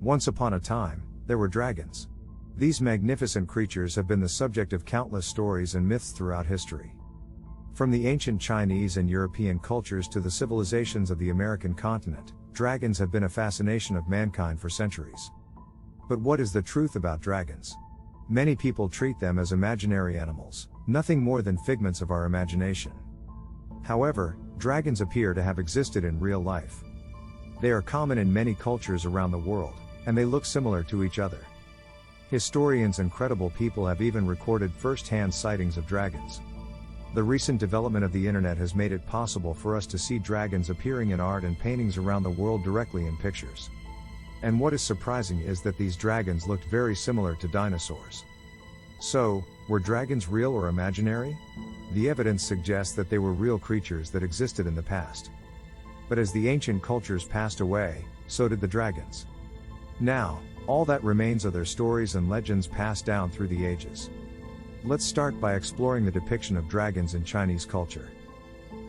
Once upon a time, there were dragons. These magnificent creatures have been the subject of countless stories and myths throughout history. From the ancient Chinese and European cultures to the civilizations of the American continent, dragons have been a fascination of mankind for centuries. But what is the truth about dragons? Many people treat them as imaginary animals, nothing more than figments of our imagination. However, dragons appear to have existed in real life. They are common in many cultures around the world, and they look similar to each other. Historians and credible people have even recorded first-hand sightings of dragons. The recent development of the internet has made it possible for us to see dragons appearing in art and paintings around the world directly in pictures. And what is surprising is that these dragons looked very similar to dinosaurs. So, were dragons real or imaginary? The evidence suggests that they were real creatures that existed in the past. But as the ancient cultures passed away, so did the dragons. Now, all that remains are their stories and legends passed down through the ages. Let's start by exploring the depiction of dragons in Chinese culture.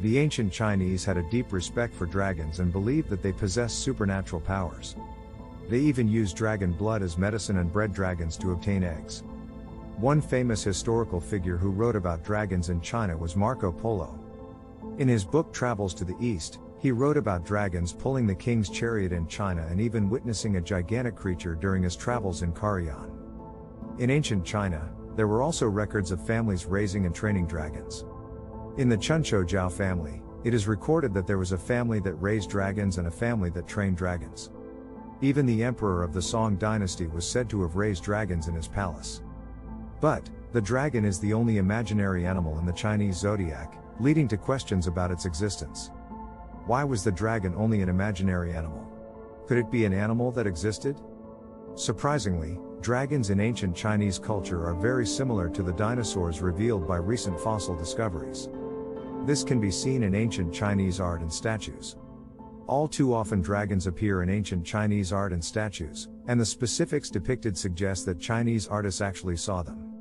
The ancient Chinese had a deep respect for dragons and believed that they possessed supernatural powers. They even used dragon blood as medicine and bred dragons to obtain eggs. One famous historical figure who wrote about dragons in China was Marco Polo. In his book Travels to the East, he wrote about dragons pulling the king's chariot in China and even witnessing a gigantic creature during his travels in Karayan. In ancient China, there were also records of families raising and training dragons. In the Chunshou Zhao family, it is recorded that there was a family that raised dragons and a family that trained dragons. Even the emperor of the Song dynasty was said to have raised dragons in his palace. But, the dragon is the only imaginary animal in the Chinese zodiac, leading to questions about its existence. Why was the dragon only an imaginary animal? Could it be an animal that existed? Surprisingly, dragons in ancient Chinese culture are very similar to the dinosaurs revealed by recent fossil discoveries. This can be seen in ancient Chinese art and statues. All too often dragons appear in ancient Chinese art and statues, and the specifics depicted suggest that Chinese artists actually saw them.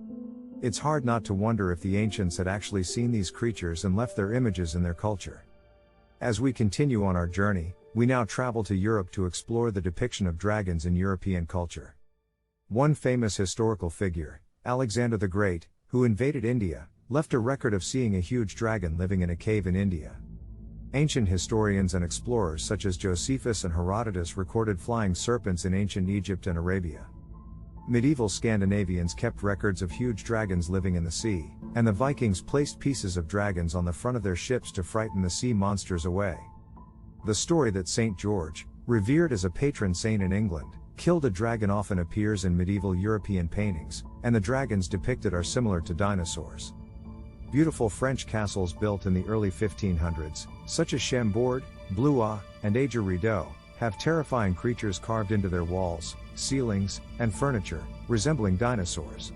It's hard not to wonder if the ancients had actually seen these creatures and left their images in their culture. As we continue on our journey, we now travel to Europe to explore the depiction of dragons in European culture. One famous historical figure, Alexander the Great, who invaded India, left a record of seeing a huge dragon living in a cave in India. Ancient historians and explorers such as Josephus and Herodotus recorded flying serpents in ancient Egypt and Arabia. Medieval Scandinavians kept records of huge dragons living in the sea, and the Vikings placed pieces of dragons on the front of their ships to frighten the sea monsters away. The story that St. George, revered as a patron saint in England, killed a dragon often appears in medieval European paintings, and the dragons depicted are similar to dinosaurs. Beautiful French castles built in the early 1500s, such as Chambord, Blois, and Ager Rideau, have terrifying creatures carved into their walls, ceilings, and furniture, resembling dinosaurs.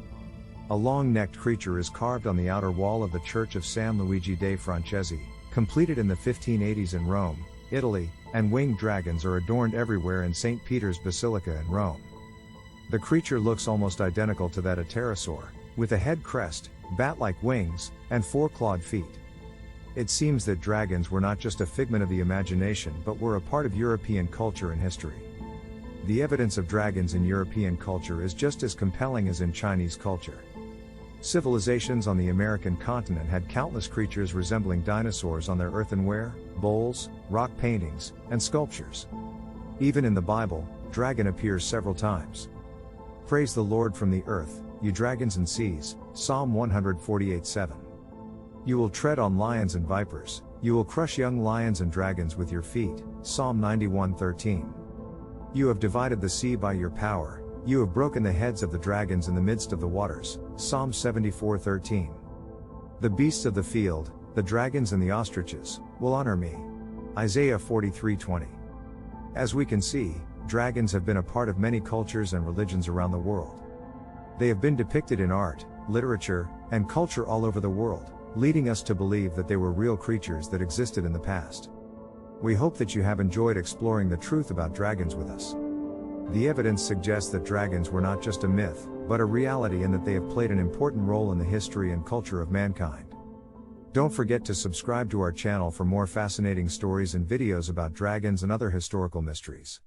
A long-necked creature is carved on the outer wall of the Church of San Luigi dei Francesi, completed in the 1580s in Rome, Italy, and winged dragons are adorned everywhere in St. Peter's Basilica in Rome. The creature looks almost identical to that of pterosaur, with a head crest, bat-like wings, and four-clawed feet. It seems that dragons were not just a figment of the imagination but were a part of European culture and history. The evidence of dragons in European culture is just as compelling as in Chinese culture. Civilizations on the American continent had countless creatures resembling dinosaurs on their earthenware, bowls, rock paintings, and sculptures. Even in the Bible, dragon appears several times. Praise the Lord from the earth, you dragons and seas, Psalm 148:7. You will tread on lions and vipers, you will crush young lions and dragons with your feet, Psalm 91:13. You have divided the sea by your power, you have broken the heads of the dragons in the midst of the waters, Psalm 74:13. The beasts of the field, the dragons and the ostriches, will honor me. Isaiah 43:20. As we can see, dragons have been a part of many cultures and religions around the world. They have been depicted in art, literature, and culture all over the world, leading us to believe that they were real creatures that existed in the past. We hope that you have enjoyed exploring the truth about dragons with us. The evidence suggests that dragons were not just a myth, but a reality and that they have played an important role in the history and culture of mankind. Don't forget to subscribe to our channel for more fascinating stories and videos about dragons and other historical mysteries.